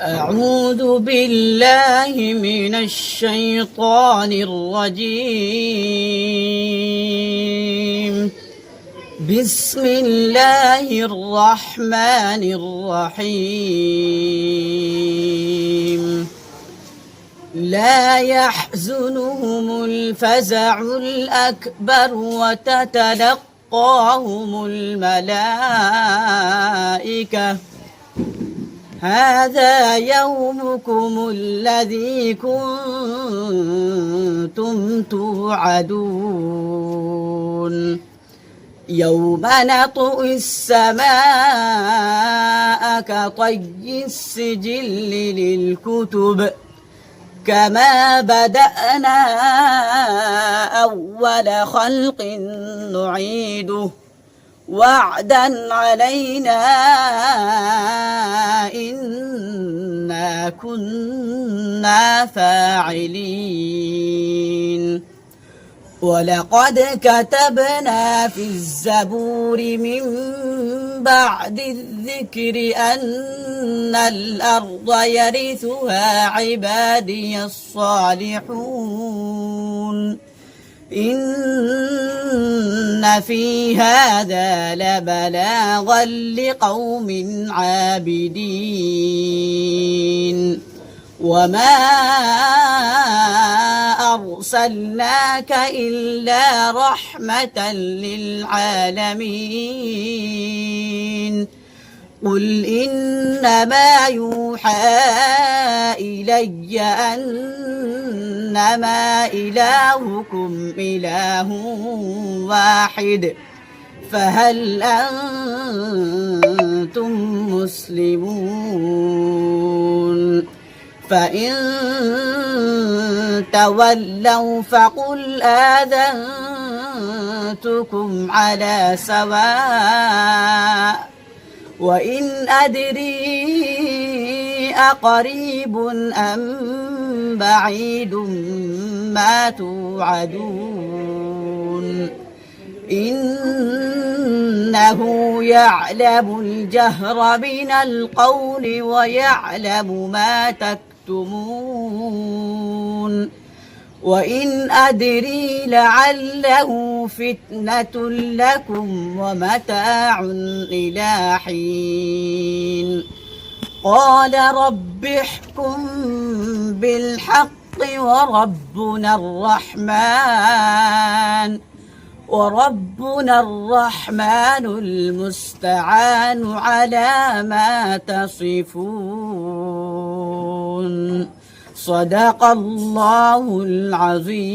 أعوذ بالله من الشيطان الرجيم. بسم الله الرحمن الرحيم. لا يحزنهم الفزع الأكبر وتتلقاهم الملائكة هذا يومكم الذي كنتم توعدون يوم نطوي السماء كطي السجل للكتب كما بدأنا أول خلق نعيده وعدا علينا إنا كنا فاعلين. ولقد كتبنا في الزبور من بعد الذكر أن الأرض يرثها عبادي الصالحون إن في هذا لبلاغا لقوم عابدين. وما أرسلناك إلا رحمة للعالمين. قل إنما يوحى إلي أنما إلهكم إله واحد فهل أنتم مسلمون؟ فإن تولوا فقل آذنتكم على سواء وإن أدري أقريب أم بعيد ما توعدون إنه يعلم الجهر من القول ويعلم ما تكتمون وإن أدري لعله فتنة لكم ومتاع إلى حين. قال رب احكم بالحق وربنا الرحمن المستعان على ما تصفون. صدق الله العظيم.